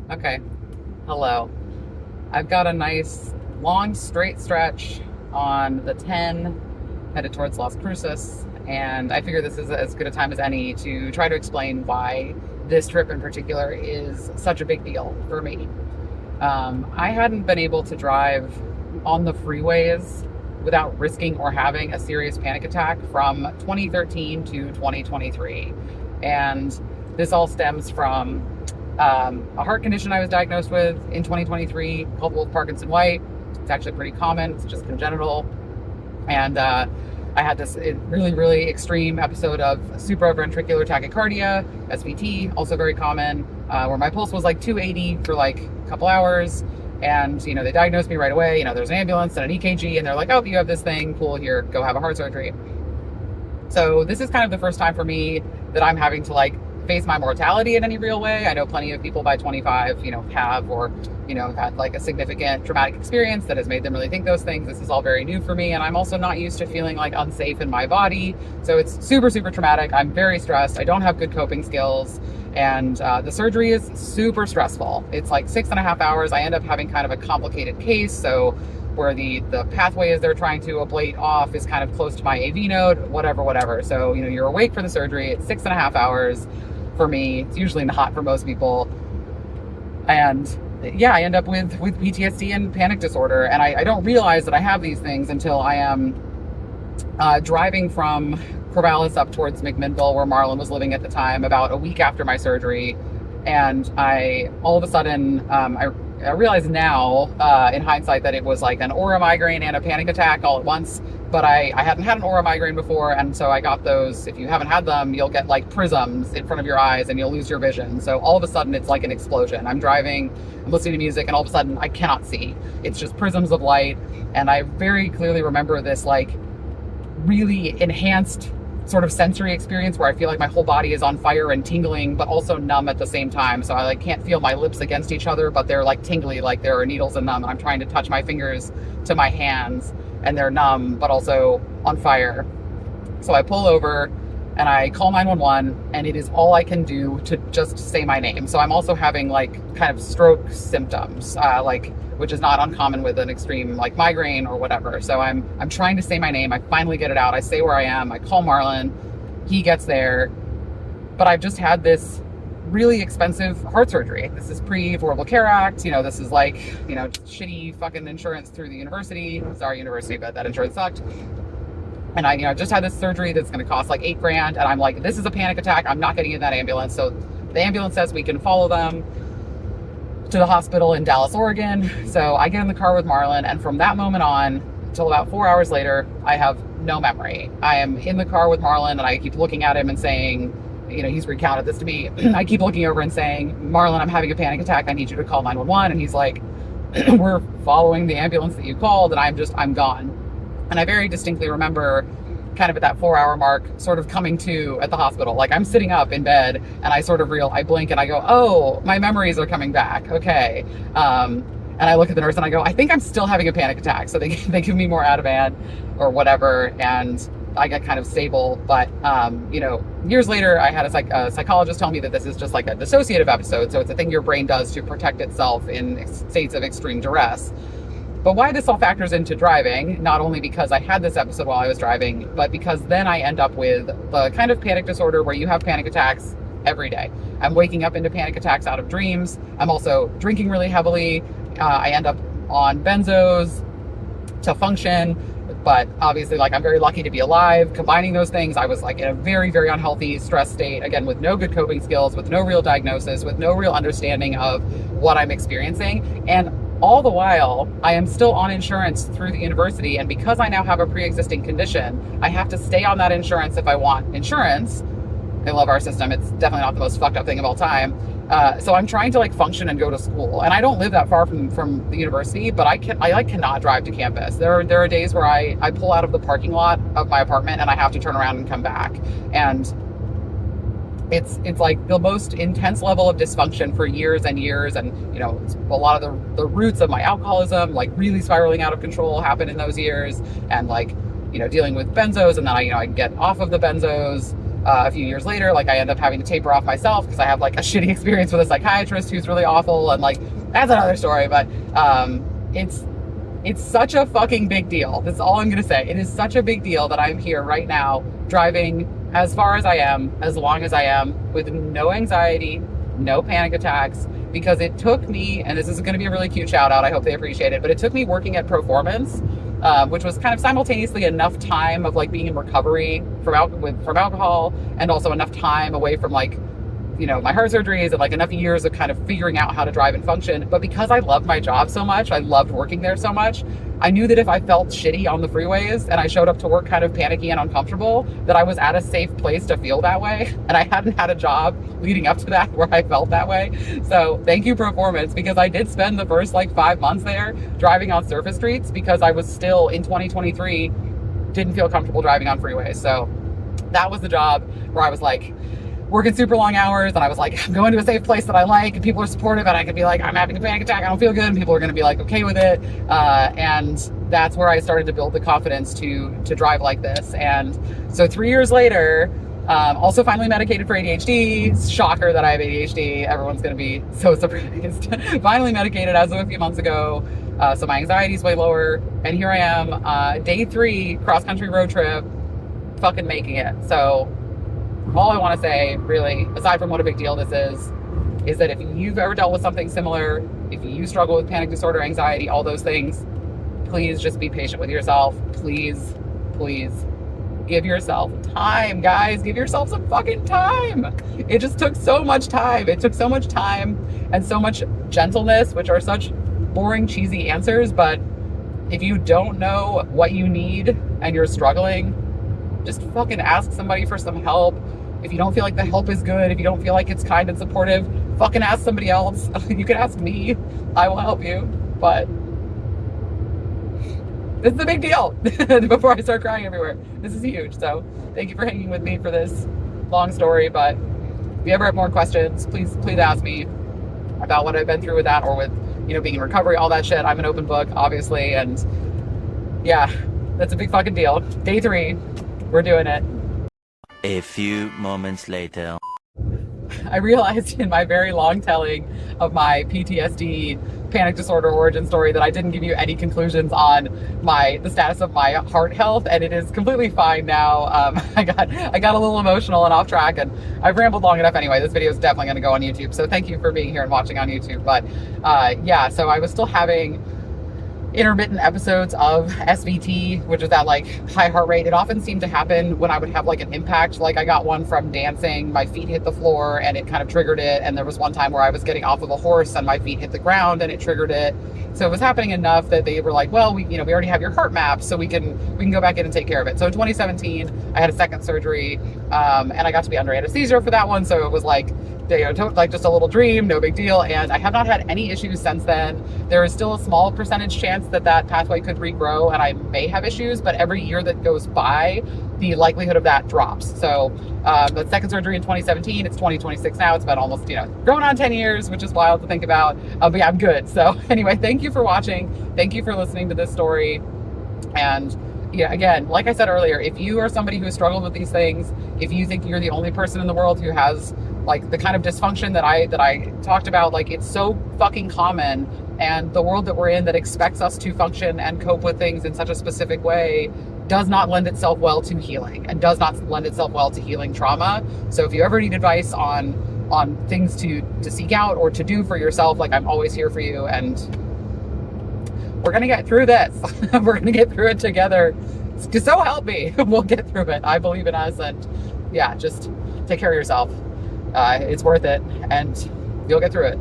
Okay, hello. I've got a nice long straight stretch on the 10 headed towards Las Cruces, and I figure this is as good a time as any to try to explain why this trip in particular is such a big deal for me. I hadn't been able to drive on the freeways without risking or having a serious panic attack from 2013 to 2023. And this all stems from a heart condition I was diagnosed with in 2023 called Wolff Parkinson White. It's actually pretty common, it's just congenital. And I had this really, really extreme episode of supraventricular tachycardia, SVT, also very common, where my pulse was like 280 for like a couple hours. And, they diagnosed me right away. There's an ambulance and an EKG, and they're like, oh, you have this thing, cool, here, go have a heart surgery. So this is kind of the first time for me that I'm having to like face my mortality in any real way. I know plenty of people by 25, have or, had like a significant traumatic experience that has made them really think those things. This is all very new for me. And I'm also not used to feeling like unsafe in my body. So it's super, super traumatic. I'm very stressed. I don't have good coping skills. And the surgery is super stressful. It's like 6.5 hours. I end up having kind of a complicated case. So where the pathways they're trying to ablate off is kind of close to my AV node, whatever. So, you're awake for the surgery. It's 6.5 hours. For me, it's usually not for most people. And yeah, I end up with PTSD and panic disorder. And I don't realize that I have these things until I am driving from Corvallis up towards McMinnville, where Marlon was living at the time, about a week after my surgery. And I all of a sudden, I realize now, in hindsight, that it was like an aura migraine and a panic attack all at once. But I hadn't had an aura migraine before, and so I got those. If you haven't had them, you'll get like prisms in front of your eyes and you'll lose your vision. So all of a sudden it's like an explosion. I'm driving, I'm listening to music, and all of a sudden I cannot see. It's just prisms of light. And I very clearly remember this like really enhanced sort of sensory experience where I feel like my whole body is on fire and tingling, but also numb at the same time. So I like can't feel my lips against each other, but they're like tingly, like there are needles in them. And I'm trying to touch my fingers to my hands, and they're numb, but also on fire. So I pull over and I call 911, and it is all I can do to just say my name. So I'm also having like kind of stroke symptoms, which is not uncommon with an extreme like migraine or whatever. So I'm trying to say my name. I finally get it out. I say where I am. I call Marlon. He gets there. But I've just had this really expensive heart surgery. This is pre-Affordable Care Act. This is like, shitty fucking insurance through the university. Sorry, university, but that insurance sucked. And I just had this surgery that's going to cost like $8,000. And I'm like, this is a panic attack. I'm not getting in that ambulance. So the ambulance says we can follow them to the hospital in Dallas, Oregon. So I get in the car with Marlon. And from that moment on until about 4 hours later, I have no memory. I am in the car with Marlon, and I keep looking at him and saying, he's recounted this to me. I keep looking over and saying, Marlon, I'm having a panic attack. I need you to call 911. And he's like, we're following the ambulance that you called. And I'm gone. And I very distinctly remember kind of at that 4 hour mark, sort of coming to at the hospital. Like I'm sitting up in bed and I blink and I go, oh, my memories are coming back. Okay. And I look at the nurse and I go, I think I'm still having a panic attack. So they give me more Ativan or whatever. And I get kind of stable. But, years later, I had a psychologist tell me that this is just like a dissociative episode. So it's a thing your brain does to protect itself in states of extreme duress. But why this all factors into driving, not only because I had this episode while I was driving, but because then I end up with the kind of panic disorder where you have panic attacks every day. I'm waking up into panic attacks out of dreams. I'm also drinking really heavily. I end up on benzos to function. But obviously, like, I'm very lucky to be alive. Combining those things, I was like in a very, very unhealthy stress state, again, with no good coping skills, with no real diagnosis, with no real understanding of what I'm experiencing. And all the while, I am still on insurance through the university. And because I now have a pre-existing condition, I have to stay on that insurance if I want insurance. I love our system. It's definitely not the most fucked up thing of all time. So I'm trying to like function and go to school. And I don't live that far from the university, but I cannot drive to campus. There are days where I pull out of the parking lot of my apartment and I have to turn around and come back. And it's like the most intense level of dysfunction for years and years. And, a lot of the roots of my alcoholism, like really spiraling out of control, happened in those years. And like, dealing with benzos, and then I get off of the benzos. a few years later, like I end up having to taper off myself because I have like a shitty experience with a psychiatrist who's really awful, and like that's another story. But it's such a fucking big deal. That's all I'm gonna say. It is such a big deal that I'm here right now, driving as far as I am, as long as I am, with no anxiety, no panic attacks, because it took me, and this is going to be a really cute shout out, I hope they appreciate it, but it took me working at Performance, which was kind of simultaneously enough time of like being in recovery from alcohol, and also enough time away from like, you know, my heart surgeries, and like enough years of kind of figuring out how to drive and function. But because I loved my job so much, I loved working there so much, I knew that if I felt shitty on the freeways and I showed up to work kind of panicky and uncomfortable, that I was at a safe place to feel that way. And I hadn't had a job leading up to that where I felt that way. So thank you, Performance, because I did spend the first like 5 months there driving on surface streets because I was still in 2023, didn't feel comfortable driving on freeways. So that was the job where I was like, working super long hours, and I was like, I'm going to a safe place that I like, and people are supportive, and I could be like, I'm having a panic attack, I don't feel good, and people are going to be like okay with it, and that's where I started to build the confidence to drive like this. And so 3 years later, also finally medicated for ADHD. Shocker that I have ADHD. Everyone's going to be so surprised. Finally medicated as of a few months ago, so my anxiety is way lower, and here I am, day 3 cross-country road trip, fucking making it. So all I want to say, really, aside from what a big deal this is that if you've ever dealt with something similar, if you struggle with panic disorder, anxiety, all those things, please just be patient with yourself. Please, please give yourself time, guys. Give yourself some fucking time. It just took so much time. It took so much time and so much gentleness, which are such boring, cheesy answers. But if you don't know what you need and you're struggling, just fucking ask somebody for some help. If you don't feel like the help is good, if you don't feel like it's kind and supportive, fucking ask somebody else. You can ask me. I will help you. But this is a big deal. Before I start crying everywhere. This is huge. So thank you for hanging with me for this long story. But if you ever have more questions, please ask me about what I've been through with that, or with, you know, being in recovery, all that shit. I'm an open book, obviously. And yeah, that's a big fucking deal. Day 3. We're doing it. A few moments later. I realized in my very long telling of my PTSD panic disorder origin story that I didn't give you any conclusions on the status of my heart health, and it is completely fine now. I got a little emotional and off track, and I've rambled long enough anyway. This video is definitely going to go on YouTube, so thank you for being here and watching on YouTube. But yeah, so I was still having intermittent episodes of SVT, which is that like high heart rate. It often seemed to happen when I would have like an impact. Like I got one from dancing, my feet hit the floor and it kind of triggered it. And there was one time where I was getting off of a horse and my feet hit the ground and it triggered it. So it was happening enough that they were like, well, we already have your heart map, so we can go back in and take care of it. So in 2017, I had a second surgery, and I got to be under anesthesia for that one. So it was like, like just a little dream, no big deal. And I have not had any issues since then. There is still a small percentage chance that pathway could regrow and I may have issues, but every year that goes by, the likelihood of that drops. So the second surgery in 2017, it's 2026 now. It's been almost, going on 10 years, which is wild to think about. But yeah, I'm good. So anyway, thank you for watching. Thank you for listening to this story. And yeah, again, like I said earlier, if you are somebody who has struggled with these things, if you think you're the only person in the world who has like the kind of dysfunction that I talked about, like it's so fucking common, and the world that we're in that expects us to function and cope with things in such a specific way does not lend itself well to healing, and does not lend itself well to healing trauma. So if you ever need advice on things to seek out or to do for yourself, like I'm always here for you, and we're gonna get through this. We're gonna get through it together. So help me. We'll get through it. I believe in us, and yeah, just take care of yourself. It's worth it, and you'll get through it.